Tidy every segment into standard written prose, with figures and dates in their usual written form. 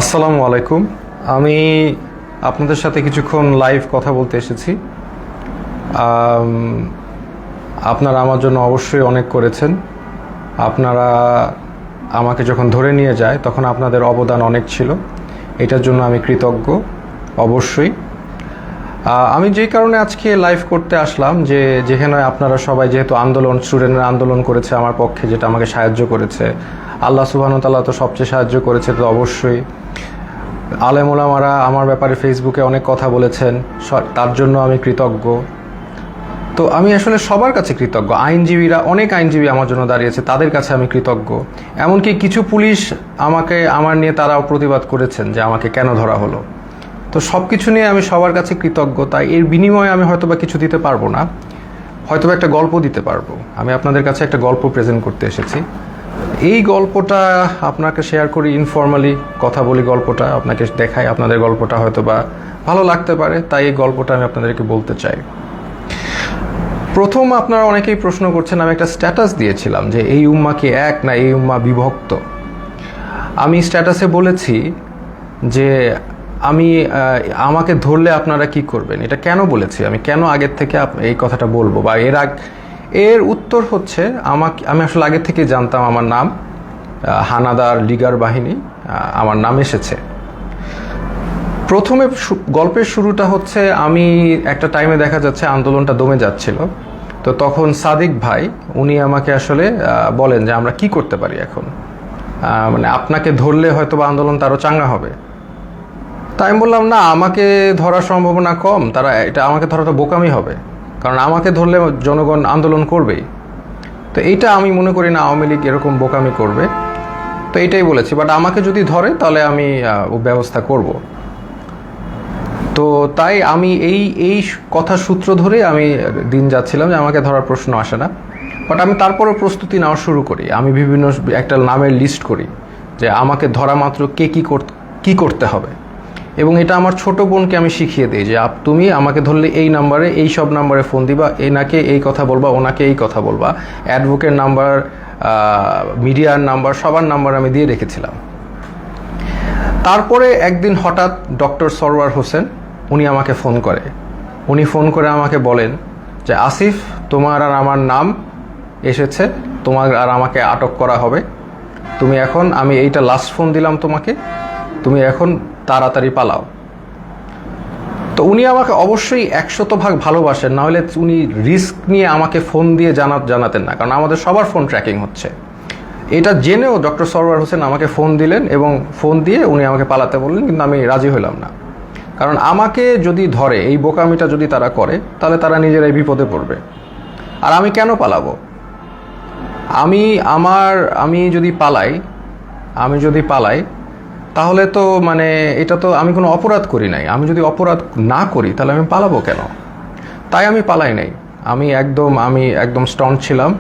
আসসালামু আলাইকুম। আমি আপনাদের সাথে কিছুক্ষণ লাইভ কথা বলতে এসেছি। আপনারা আমার জন্য অবশ্যই অনেক করেছেন। আপনারা আমাকে যখন ধরে নিয়ে যায় তখন আপনাদের অবদান অনেক ছিল, এটার জন্য আমি কৃতজ্ঞ অবশ্যই। আমি যেই কারণে আজকে লাইভ করতে আসলাম, যেখানে আপনারা সবাই যেহেতু স্টুডেন্টরা আন্দোলন করেছে আমার পক্ষে, যেটা আমাকে সাহায্য করেছে, আল্লাহ সুবহানাহু ওয়া তাআলা তো সবচেয়ে সাহায্য করেছে, তো অবশ্যই আলেম ওলামারা আমার ব্যাপারে ফেসবুকে অনেক কথা বলেছেন, তার জন্য আমি কৃতজ্ঞ। তো আমি আসলে সবার কাছে কৃতজ্ঞ। অনেক আইনজীবী আমার জন্য দাঁড়িয়েছে, তাদের কাছে আমি কৃতজ্ঞ। এমনকি কিছু পুলিশ আমার নিয়ে তারাও প্রতিবাদ করেছেন যে আমাকে কেন ধরা হলো। তো সব কিছু নিয়ে আমি সবার কাছে কৃতজ্ঞ। তাই এর বিনিময়ে আমি হয়তোবা কিছু দিতে পারবো না, হয়তোবা একটা গল্প দিতে পারবো। আমি আপনাদের কাছে একটা গল্প প্রেজেন্ট করতে এসেছি। এই গল্পটা আপনাকে শেয়ার করি, ইনফর্মালি কথা বলি, গল্পটা আপনাকে দেখাই, আপনাদের গল্পটা হয়তোবা ভালো লাগতে পারে, তাই এই গল্পটা আমি আপনাদেরকে বলতে চাই। প্রথম আপনারা অনেকেই প্রশ্ন করছেন, আমি একটা স্ট্যাটাস দিয়েছিলাম যে এই উম্মা কি এক না এই উম্মা বিভক্ত। আমি স্ট্যাটাসে বলেছি যে আমাকে ধরলে আপনারা কি করবেন। এটা কেন বলেছি, আমি কেন আগের থেকে এই কথাটা বলবো, বা এর উত্তর হচ্ছে আমি আসলে আগের থেকে জানতাম আমার নাম হানাদার লিগার বাহিনী, আমার নাম এসেছে। প্রথমে গল্পের শুরুটা হচ্ছে, আমি একটা টাইমে দেখা যাচ্ছে আন্দোলনটা দমে যাচ্ছিল, তো তখন সাদিক ভাই উনি আমাকে আসলে বলেন যে আমরা কি করতে পারি এখন, মানে আপনাকে ধরলে হয়তো বা আন্দোলনটা আরও চাঙ্গা হবে। তাই আমি বললাম, না, আমাকে ধরার সম্ভাবনা কম, আমাকে ধরাটা বোকামি হবে, কারণ আমাকে ধরলে জনগণ আন্দোলন করবেই। তো এইটা আমি মনে করি না আওয়ামী লীগ এরকম বোকামি করবে, তো এইটাই বলেছি। বাট আমাকে যদি ধরে তাহলে আমি ব্যবস্থা করব। তো তাই আমি এই কথা সূত্র ধরে আমি দিন যাচ্ছিলাম যে আমাকে ধরার প্রশ্ন আসে না। বাট আমি তারপরও প্রস্তুতি নেওয়া শুরু করি, আমি বিভিন্ন একটা নামের লিস্ট করি যে আমাকে ধরা মাত্র কে কি করতে হবে। এবং এটা আমার ছোট বোনকে আমি শিখিয়ে দিই যে তুমি আমাকে ধরলে এই নাম্বারে, এই সব নাম্বারে ফোন দিবা, এনাকে এই কথা বলবা, ওনাকে এই কথা বলবা, অ্যাডভোকেট নাম্বার, মিডিয়ার নাম্বার, সবার নাম্বার আমি দিয়ে রেখেছিলাম। তারপরে একদিন হঠাৎ ডক্টর সরওয়ার হোসেন উনি আমাকে ফোন করে আমাকে বলেন যে আসিফ, তোমার আর আমার নাম এসেছে, তোমার আর আমাকে আটক করা হবে, আমি এইটা লাস্ট ফোন দিলাম তোমাকে, তুমি এখন তাড়াতাড়ি পালাও। তো উনি আমাকে অবশ্যই 100% ভালোবাসেন, না হলে উনি রিস্ক নিয়ে আমাকে ফোন দিয়ে জানাতেন না, কারণ আমাদের সবার ফোন ট্র্যাকিং হচ্ছে। এটা জেনেও ডক্টর সরওয়ার হোসেন আমাকে ফোন দিলেন এবং ফোন দিয়ে উনি আমাকে পালাতে বললেন, কিন্তু আমি রাজি হলাম না। কারণ আমাকে যদি ধরে, এই বোকামিটা যদি তারা করে, তাহলে তারা নিজেরাই বিপদে পড়বে। আর আমি কেন পালাবো? আমি যদি পালাই তাহলে তো মানে এটা তো আমি কোনো অপরাধ করি নাই। আমি যদি অপরাধ না করি তাহলে আমি পালাবো কেন? তাই আমি পালাই নাই। আমি একদম স্ট্রং ছিলাম।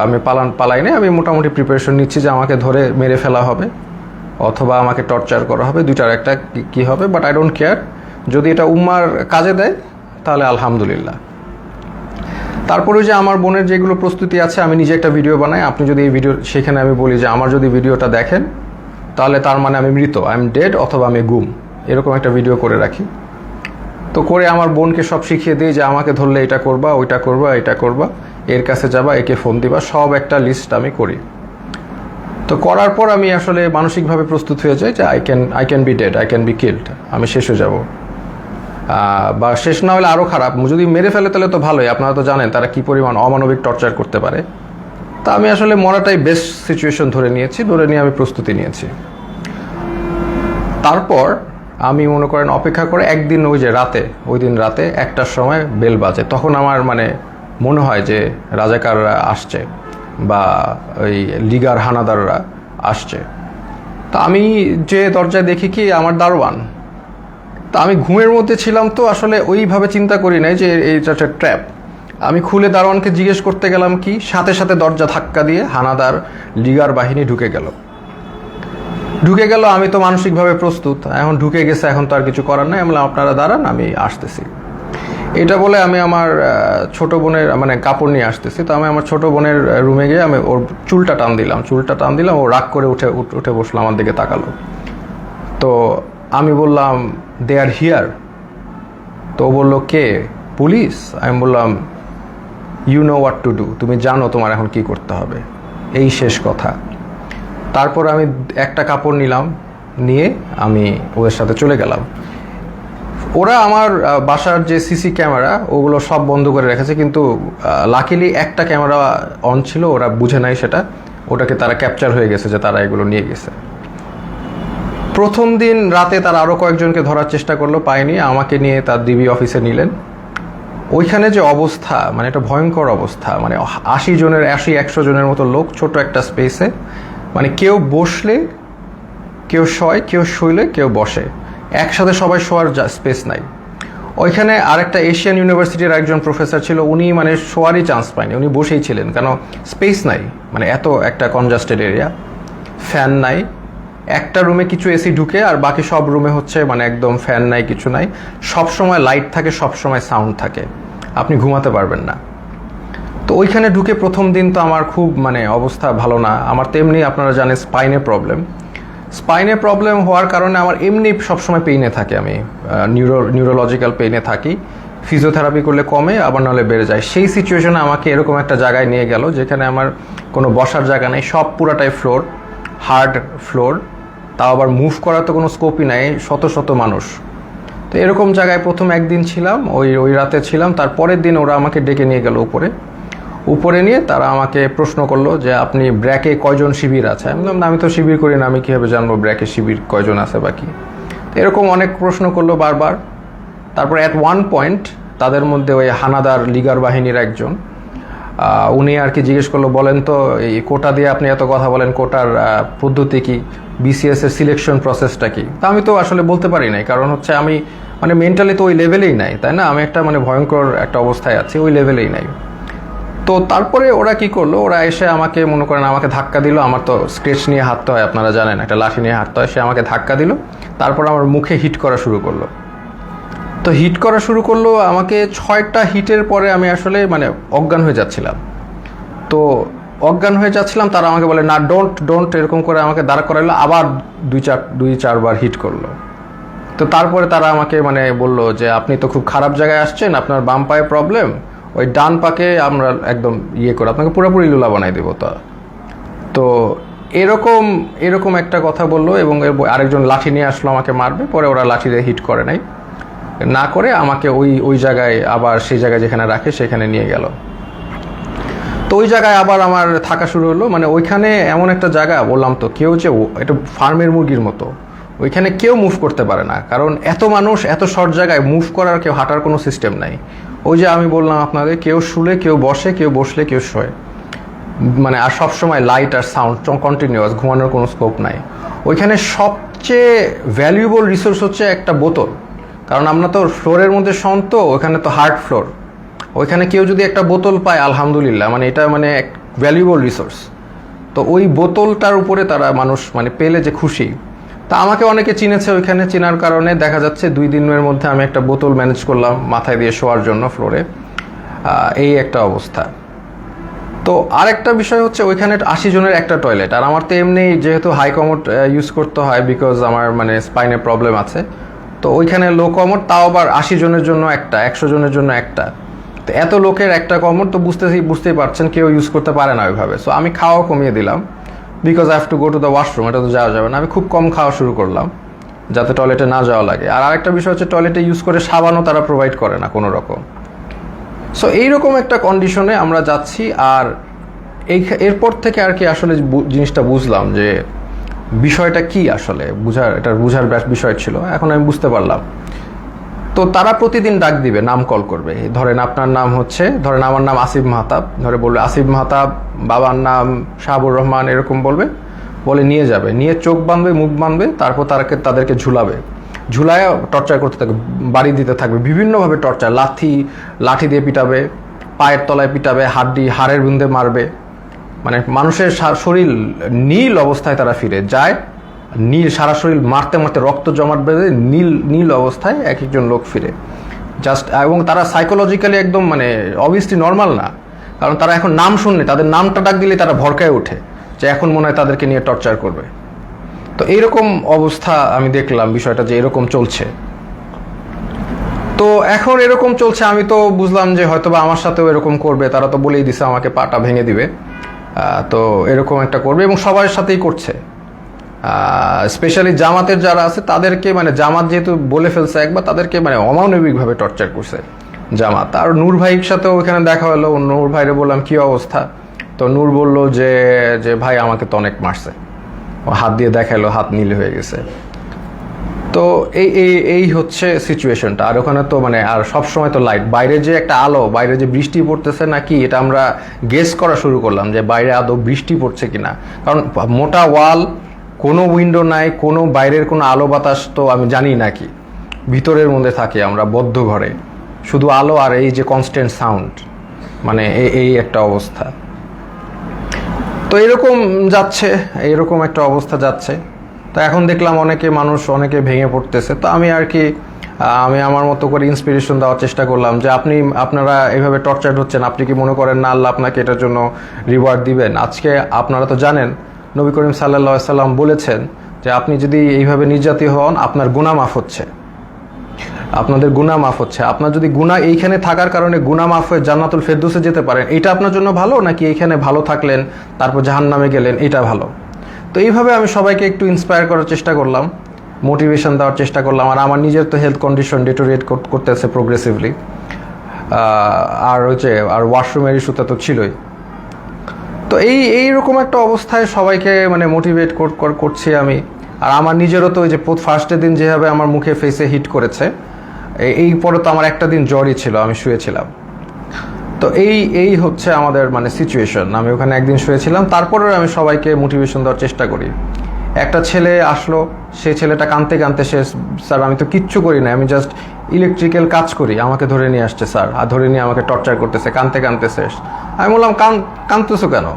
আমি পালাই নাই। আমি মোটামুটি প্রিপারেশন নিচ্ছি যে আমাকে ধরে মেরে ফেলা হবে অথবা আমাকে টর্চার করা হবে, দুইটার একটা কি হবে। But I don't care. যদি এটা উম্মার কাজে দেয় তাহলে আলহামদুলিল্লাহ। তারপরে যে আমার বোনের যেগুলো প্রস্তুতি আছে, আমি নিজে একটা ভিডিও বানাই। আপনি যদি এই ভিডিও, সেখানে আমি বলি যে আমার যদি ভিডিওটা দেখেন তাহলে তার মানে আমি মৃত, আই এম ডেড, অথবা আমি গুম, এরকম একটা ভিডিও করে রাখি। তো করে আমার বোনকে সব শিখিয়ে দিই যে আমাকে ধরলে এটা করবা, ওইটা করবা, এটা করবা, এর কাছে যাবা, একে ফোন দিবা, সব একটা লিস্ট আমি করি। তো করার পর আমি আসলে মানসিকভাবে প্রস্তুত হয়ে যাই যে I can be dead, I can be killed, আমি শেষ হয়ে যাব। বা শেষ না হলে আরও খারাপ, যদি মেরে ফেলে তাহলে তো ভালোই। আপনারা তো জানেন তারা কি পরিমাণ অমানবিক টর্চার করতে পারে। তা আমি আসলে মরাটাই বেস্ট সিচুয়েশন ধরে নিয়ে আমি প্রস্তুতি নিয়েছি। তারপর আমি মনে করেন অপেক্ষা করে একদিন ওই দিন রাতে 1টার সময় বেল বাজে। তখন আমার মনে হয় যে রাজাকাররা আসছে বা ওই লিগার হানাদাররা আসছে। তা আমি যে দরজায় দেখি কি আমার দারোয়ান। তা আমি ঘুমের মধ্যে ছিলাম, তো আসলে ওইভাবে চিন্তা করি নাই যে এইটা একটা ট্র্যাপ। আমি খুলে দারোয়ানকে জিজ্ঞেস করতে গেলাম কি, সাথে সাথে দরজা ধাক্কা দিয়ে হানাদার লিগার বাহিনী ঢুকে গেল। আমি তো মানসিকভাবে প্রস্তুত, এখন ঢুকে গেছে, এখন তো আর কিছু করার নাই। আমি বললাম আপনারা দাঁড়ান, আমি আসতেছি। এটা বলে আমি আমার ছোট বোনের মানে কাপড় নিয়ে আসতেছি, তো আমি আমার ছোট বোনের রুমে গিয়ে আমি ওর চুলটা টান দিলাম, ও রাগ করে উঠে বসলো, আমার দিকে তাকালো। তো আমি বললাম দে আর হিয়ার। তো ও বললো কে? পুলিশ। আমি বললাম you know what to do, তুমি জানো তোমার এখন কি করতে হবে, এই শেষ কথা। তারপর আমি একটা কাপড় নিয়ে আমি ওদের সাথে চলে গেলাম। ওরা আমার বাসার যে সিসি ক্যামেরা ওগুলো সব বন্ধ করে রেখেছে, কিন্তু লাকিলি একটা ক্যামেরা অন ছিল, ওরা বুঝে নাই সেটা, ওটাকে তারা ক্যাপচার হয়ে গেছে যে তারা এগুলো নিয়ে গেছে। প্রথম দিন রাতে তারা আরও কয়েকজনকে ধরার চেষ্টা করলো, পায়নি, আমাকে নিয়ে তার ডিবি অফিসে নিলেন। ওইখানে যে অবস্থা, মানে একটা ভয়ঙ্কর অবস্থা, মানে 80-100 জনের মতো লোক ছোট একটা স্পেসে, মানে কেউ বসলে কেউ শয়, কেউ শুইলে কেউ বসে, একসাথে সবাই শোয়ার স্পেস নাই। ওইখানে আরেকটা এশিয়ান ইউনিভার্সিটির একজন প্রফেসর ছিল, উনি মানে শোয়ারই চান্স পায়নি, উনি বসেই ছিলেন, কেন স্পেস নাই, মানে এত একটা কনজাস্টেড এরিয়া, ফ্যান নাই, একটা রুমে কিছু এসি ঢুকে আর বাকি সব রুমে হচ্ছে মানে একদম ফ্যান নাই, কিছু নাই, সব সময় লাইট থাকে, সব সময় সাউন্ড থাকে, আপনি ঘুমাতে পারবেন না। তো ওইখানে ঢুকে প্রথম দিন তো আমার খুব মানে অবস্থা ভালো না। আমার তেমনি আপনারা জানেন স্পাইনে প্রবলেম হওয়ার কারণে আমার এমনি সবসময় পেইনে থাকে, আমি নিউরোলজিক্যাল পেইনে থাকি, ফিজিওথেরাপি করলে কমে, আবার নাহলে বেড়ে যায়। সেই সিচুয়েশনে আমাকে এরকম একটা জায়গায় নিয়ে গেল যেখানে আমার কোনো বসার জায়গা নেই, সব পুরাটাই ফ্লোর, হার্ড ফ্লোর, তাও আবার মুভ করার তো কোনো স্কোপই নাই, শত মানুষ। তো এরকম জায়গায় প্রথম একদিন ছিলাম, ওই রাতে ছিলাম। তারপরের দিন ওরা আমাকে ডেকে নিয়ে গেল উপরে নিয়ে তারা আমাকে প্রশ্ন করলো যে আপনি ব্র্যাকে কয়জন শিবির আছে? আমি বললাম আমি তো শিবির করি না, আমি কীভাবে জানবো ব্র্যাকে শিবির কয়জন আছে বাকি। এরকম অনেক প্রশ্ন করলো বারবার। তারপর অ্যাট ওয়ান পয়েন্ট তাদের মধ্যে ওই হানাদার লিগার বাহিনীর একজন, উনি আর কি জিজ্ঞেস করলো, বলেন তো এই কোটা দিয়ে আপনি এত কথা বলেন, কোটার পদ্ধতি কি, বিসিএস এর সিলেকশন প্রসেসটা কি? তা আমি তো আসলে বলতে পারি নাই, কারণ হচ্ছে আমি মানে মেন্টালি তো ওই লেভেলেই নাই, তাই না, আমি একটা মানে ভয়ঙ্কর একটা অবস্থায় আছি, ওই লেভেলেই নাই। তো তারপরে ওরা কি করলো, ওরা এসে আমাকে মনে করেন আমাকে ধাক্কা দিল, আমার তো স্কেচ নিয়ে হাঁটতে হয়, আপনারা জানেন একটা লাঠি নিয়ে হাঁটতে হয়, সে আমাকে ধাক্কা দিল, তারপর আমার মুখে হিট করা শুরু করলো। তো হিট করা শুরু করলো আমাকে, 6টা হিটের পরে আমি আসলে মানে অজ্ঞান হয়ে যাচ্ছিলাম। তো অজ্ঞান হয়ে যাচ্ছিলাম, তারা আমাকে বলে না ডোন্ট এরকম করে আমাকে দাঁড় করাইলো, আবার 2-4 বার হিট করলো। তো তারপরে তারা আমাকে মানে বললো যে আপনি তো খুব খারাপ জায়গায় আসছেন, আপনার বাম পায়ে প্রবলেম, ওই ডান পাকে আমরা একদম করে আপনাকে পুরোপুরি লুলা বানাই দেবো। তো এরকম একটা কথা বললো, এবং আরেকজন লাঠি নিয়ে আসলো আমাকে মারবে, পরে ওরা লাঠি দিয়ে হিট করে না করে আমাকে ওই জায়গায় আবার সেই জায়গায় যেখানে রাখে সেখানে নিয়ে গেল। তো ওই জায়গায় আবার আমার থাকা শুরু হলো। মানে ওইখানে এমন একটা জায়গা, বললাম তো, কেউ যে এটা ফার্মের মুরগির মতো, ওইখানে কেউ মুভ করতে পারে না, কারণ এত মানুষ, এত শর্ট জায়গায় মুভ করার, কেউ হাঁটার কোনো সিস্টেম নাই। ওই যে আমি বললাম আপনাদের, কেউ শুলে, কেউ বসে, কেউ বসলে, কেউ শোয়, মানে আর সবসময় লাইট আর সাউন্ড কন্টিনিউয়াস, ঘুমানোর কোনো স্কোপ নাই। ওইখানে সবচেয়ে ভ্যালুয়েবল রিসোর্স হচ্ছে একটা বোতল, কারণ আমরা তো ফ্লোরের মধ্যে শোন, তো ওখানে তো হার্ড ফ্লোর, ওইখানে কেউ যদি একটা বোতল পায় আলহামদুলিল্লাহ, মানে এটা মানে এক ভ্যালুয়েবল রিসোর্স। তো ওই বোতলটার উপরে তারা মানুষ মানে পেলে যে খুশি। তা আমাকে অনেকে চিনেছে, ওইখানে চেনার কারণে দেখা যাচ্ছে 2 দিনের মধ্যে আমি একটা বোতল ম্যানেজ করলাম মাথায় দিয়ে শোয়ার জন্য ফ্লোরে, এই একটা অবস্থা। তো আরেকটা বিষয় হচ্ছে ওইখানে 80 জনের একটা টয়লেট, আর আমার তো এমনি যেহেতু হাই কমোড ইউজ করতে হয়, বিকজ আমার মানে স্পাইনে প্রবলেম আছে, তো ওইখানে লো কমোড, তাও আবার 80 জনের জন্য একটা, 100 জনের জন্য একটা। তো এত লোকের একটা কমোড তো বুঝতেই পারছেন কেউ ইউজ করতে পারে না ওইভাবে। সো আমি খাওয়া কমিয়ে দিলাম, because I have to go to the washroom, এটা তো যাওয়া যাবে না, আমি খুব কম খাওয়া শুরু করলাম যাতে টয়লেটে না যাওয়া লাগে। আর আরেকটা বিষয় হচ্ছে টয়লেটে ইউজ করে সাবানও তারা প্রোভাইড করে না কোনো রকম। সো এইরকম একটা কন্ডিশনে আমরা যাচ্ছি। আর এরপর থেকে আর কি আসলে জিনিসটা বুঝলাম যে বিষয়টা কি, আসলে বুঝার বিষয় ছিল, এখন আমি বুঝতে পারলাম। তো তারা প্রতিদিন ডাক দিবে, নাম কল করবে, ধরেন আপনার নাম হচ্ছে, ধরেন আমার নাম আসিফ মাহতাব, ধরে বলবে আসিফ মাহতাব, বাবার নাম শাহাবুর রহমান, এরকম বলে নিয়ে যাবে, নিয়ে চোখ বাঁধবে, মুখ বাঁধবে, তারপর তাদেরকে ঝুলায় টর্চার করতে থাকবে, বাড়ি দিতে থাকবে বিভিন্নভাবে, টর্চার, লাঠি দিয়ে পিটাবে, পায়ের তলায় পিটাবে, হাড়ের বিন্দে মারবে, মানে মানুষের শরীর নীল অবস্থায় তারা ফিরে যায়, সারা শরীর মারতে রক্ত জমাট বেঁধে নীল অবস্থায় এক একজন লোক ফিরে। জাস্ট, এবং তারা সাইকোলজিক্যালি একদম মানে অবভিয়াসলি নর্মাল না, কারণ তারা এখন নাম শুনলে, তাদের নামটা ডাক দিলে তারা ভরকায় ওঠে যে এখন মনে হয় তাদেরকে নিয়ে টর্চার করবে। তো এইরকম অবস্থা আমি দেখলাম বিষয়টা যে এরকম চলছে। তো এখন এরকম চলছে, আমি তো বুঝলাম যে হয়তোবা আমার সাথেও এরকম করবে, তারা তো বলেই দিছে আমাকে পাটা ভেঙে দিবে। তো এরকম একটা করবে এবং সবার সাথেই করছে। স্পেশালি জামাতের যারা আছে তাদেরকে, মানে জামাত যেহেতু বলে ফেলছে একবার, তাদেরকে মানে অমানবিকভাবে টর্চার করছে জামাত। আর নূর ভাইয়ের সাথেও ওইখানে দেখা হলো, নূর ভাইরে বললাম কি অবস্থা, তো নূর বলল যে যে ভাই আমাকে তো অনেক মারছে, ও হাত দিয়ে দেখালো, হাত নীল হয়ে গেছে। তো এই এই এই হচ্ছে সিচুয়েশনটা। আর ওখানে তো মানে আর সবসময় তো লাইট, বাইরে যে একটা আলো, বাইরে যে বৃষ্টি পড়তেছে নাকি এটা আমরা গেস করা শুরু করলাম যে বাইরে আদৌ বৃষ্টি পড়ছে কিনা, কারণ মোটা ওয়াল, কোনো উইন্ডো নাই, কোনো বাইরের কোনো আলো বাতাস তো আমি জানি নাকি, ভিতরের মধ্যে থাকি আমরা বদ্ধ ঘরে, শুধু আলো আর এই যে কনস্ট্যান্ট সাউন্ড, মানে এই একটা অবস্থা। তো এরকম যাচ্ছে, এরকম একটা অবস্থা যাচ্ছে। তো এখন দেখলাম অনেকে ভেঙে পড়তেছে। তো আমি আর কি আমি আমার মতো করে ইন্সপিরেশন দেওয়ার চেষ্টা করলাম যে আপনারা এইভাবে টর্চার হচ্ছেন, আপনি কি মনে করেন না আল্লাহ আপনাকে এটার জন্য রিওয়ার্ড দিবেন? আজকে আপনারা তো জানেন নবী করিম সাল্লাল্লাহু আলাইহি সাল্লাম বলেছেন যে আপনি যদি এইভাবে নির্যাতিত হন আপনার গুনাহ মাফ হচ্ছে, আপনাদের গুনাহ মাফ হচ্ছে। আপনার যদি গুনাহ এইখানে থাকার কারণে গুনাহ মাফ হয়ে জান্নাতুল ফেরদৌসে যেতে পারেন, এটা আপনার জন্য ভালো, নাকি এইখানে ভালো থাকলেন তারপর জাহান্নামে গেলেন, এটা ভালো? তো এইভাবে আমি সবাইকে একটু ইন্সপায়ার করার চেষ্টা করলাম, মোটিভেশন দেওয়ার চেষ্টা করলাম। আর আমার নিজের তো হেলথ কন্ডিশন ডিটোরিয়েট করতেছে প্রোগ্রেসিভলি, আর ওয়াশরুমের ইস্যুটা তো ছিলই। তো এইরকম একটা অবস্থায় সবাইকে মানে মোটিভেট করছি আমি। আর আমার নিজেরও তো ওই যে ফার্স্টের দিন যেভাবে আমার মুখে ফেসে হিট করেছে, এই পরে তো আমার একটা দিন জ্বরই ছিল, আমি শুয়েছিলাম। তো এই হচ্ছে আমাদের মানে সিচুয়েশন। আমি ওখানে একদিন শুয়েছিলাম, তারপরেও আমি সবাইকে মোটিভেশন দেওয়ার চেষ্টা করি। একটা ছেলে আসলো, সেই ছেলেটা কাঁদতে কাঁদতে, স্যার আমি তো কিচ্ছু করি না, আমি জাস্ট ইলেকট্রিক্যাল কাজ করি, আমাকে ধরে নিয়ে আসছে স্যার, আর ধরে নিয়ে আমাকে টর্চার করতেছে, কাঁদতে কাঁদতে শেষ। আমি বললাম কাঁদতেছো কেন,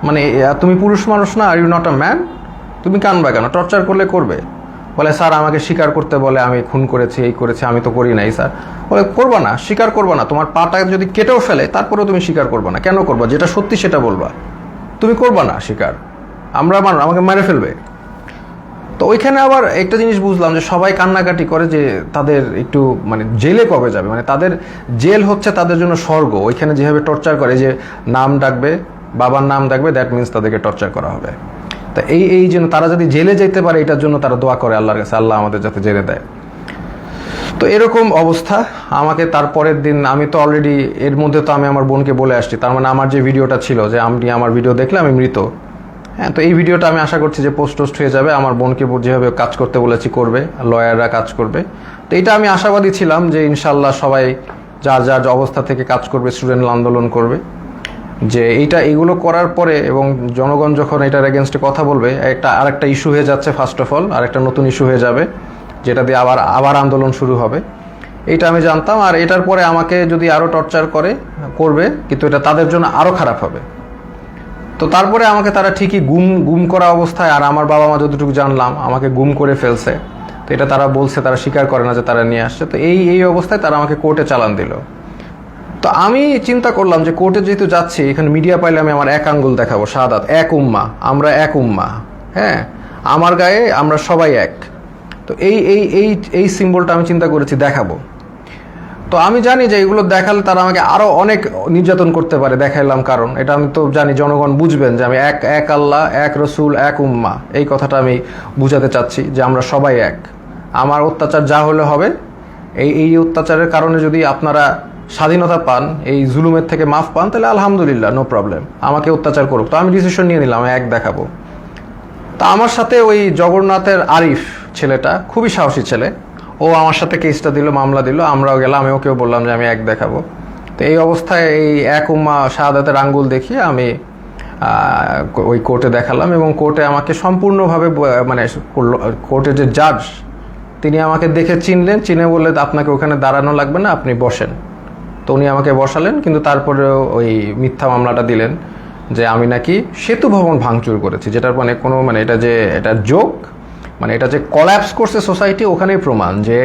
মানে তুমি পুরুষ মানুষ না, are you not a man, তুমি কাঁদবা কেন, টর্চার করলে করবে। বলে স্যার আমাকে স্বীকার করতে বলে, আমি খুন করেছি, এই করেছি, আমি তো করি নাই স্যার। বলে করবা না, স্বীকার করবা না, তোমার পাটা যদি কেটেও ফেলে তারপরেও তুমি স্বীকার করবা না, কেন করবা? যেটা সত্যি সেটা বলবা, তুমি করবা না স্বীকার, আমাকে মেরে ফেলবে। তো ওইখানে আবার একটা জিনিস বুঝলাম যে সবাই কান্নাকাটি করে যে তাদের একটু মানে জেলে কবে যাবে, মানে তাদের জেল হচ্ছে তাদের জন্য স্বর্গ। ওইখানে যেভাবে টর্চার করে, যে নাম ডাকবে, বাবার নাম ডাকবে, দ্যাট মিনস তাদেরকে টর্চার করা হবে। তা এই জন্য তারা যদি জেলে যেতে পারে, এটার জন্য তারা দোয়া করে আল্লাহর কাছে, আল্লাহ আমাদের যাতে জেলে দেয়। তো এরকম অবস্থা। আমাকে তারপরের দিন, আমি তো অলরেডি এর মধ্যে তো আমি আমার বোনকে বলে আসছি, তার মানে আমার যে ভিডিওটা ছিল যে আপনি আমার ভিডিও দেখলে আমি মৃত, হ্যাঁ, তো এই ভিডিওটা আমি আশা করছি যে পোস্ট হয়ে যাবে। আমার বোনকে যেভাবে কাজ করতে বলেছি করবে, লয়াররা কাজ করবে। তো এটা আমি আশাবাদী ছিলাম যে ইনশাল্লাহ সবাই যার যার অবস্থা থেকে কাজ করবে, স্টুডেন্ট আন্দোলন করবে, যে এগুলো করার পরে এবং জনগণ যখন এটার এগেনস্টে কথা বলবে, আরেকটা ইস্যু হয়ে যাচ্ছে, ফার্স্ট অফ অল আরেকটা নতুন ইস্যু হয়ে যাবে, যেটা দিয়ে আবার আন্দোলন শুরু হবে। এইটা আমি জানতাম। আর এটার পরে আমাকে যদি আরও টর্চার করবে, কিন্তু এটা তাদের জন্য আরও খারাপ হবে। তো তারপরে আমাকে তারা ঠিকই গুম করা অবস্থায়, আর আমার বাবা মা যতটুকু জানলাম আমাকে গুম করে ফেলছে। তো এটা তারা বলছে, তারা স্বীকার করে না যে তারা নিয়ে আসছে। তো এই অবস্থায় তারা আমাকে কোর্টে চালান দিল। তো আমি চিন্তা করলাম যে কোর্টে যেহেতু যাচ্ছি, এখানে মিডিয়া পাইলে আমি আমার এক আঙ্গুল দেখাবো, শাহাদাত, এক উম্মা, আমরা এক উম্মা, হ্যাঁ, আমার গায়ে আমরা সবাই এক। তো এই সিম্বলটা আমি চিন্তা করেছি দেখাবো। তো আমি জানি যে এগুলো দেখালে তারা আমাকে আরও অনেক নির্যাতন করতে পারে, দেখাইলাম, কারণ এটা আমি তো জানি জনগণ বুঝবেন যে আমি এক আল্লাহ, এক রসুল, এক উম্মা, এই কথাটা আমি বুঝাতে চাচ্ছি যে আমরা সবাই এক। আমার অত্যাচার যা হলে হবে, এই অত্যাচারের কারণে যদি আপনারা স্বাধীনতা পান, এই জুলুমের থেকে মাফ পান, তাহলে আলহামদুলিল্লাহ, নো প্রবলেম, আমাকে অত্যাচার করুক। তো আমি ডিসিশন নিয়ে নিলাম, এক দেখাবো। তা আমার সাথে ওই জগন্নাথের আরিফ ছেলেটা, খুবই সাহসী ছেলে, ও আমার সাথে কেসটা দিল, মামলা দিল, আমরাও গেলাম, আমি ওকেও বললাম যে আমি এক দেখাবো। তো এই অবস্থায় এই এক উম্মা শাহাদাতের আঙ্গুল দেখিয়ে আমি ওই কোর্টে দেখালাম, এবং কোর্টে আমাকে সম্পূর্ণভাবে মানে কোর্টের যে জাজ, তিনি আমাকে দেখে চিনে বললে আপনাকে ওখানে দাঁড়ানো লাগবে না, আপনি বসেন। তো উনি আমাকে বসালেন, কিন্তু তারপরেও ওই মিথ্যা মামলাটা দিলেন যে আমি নাকি সেতু ভবন ভাঙচুর করেছি, যেটার মানে কোনো এটা জোক, মানে এটা যে কলাপস করছে সোসাইটি, ওখানেই প্রমাণ যে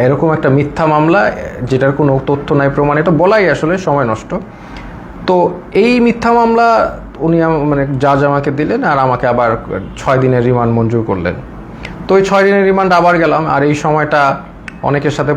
এরকম একটা মিথ্যা মামলা যেটার কোনো তথ্য নাই, প্রমাণ, এটা বলাই আসলে সময় নষ্ট। তো এই মিথ্যা মামলা উনি মানে জাজ আমাকে দিলেন, আর আমাকে আবার 6 দিনের রিমান্ড মঞ্জুর করলেন। তো ওই 6 দিনের রিমান্ড আবার গেলাম, আর এই সময়টা অনেকের সাথে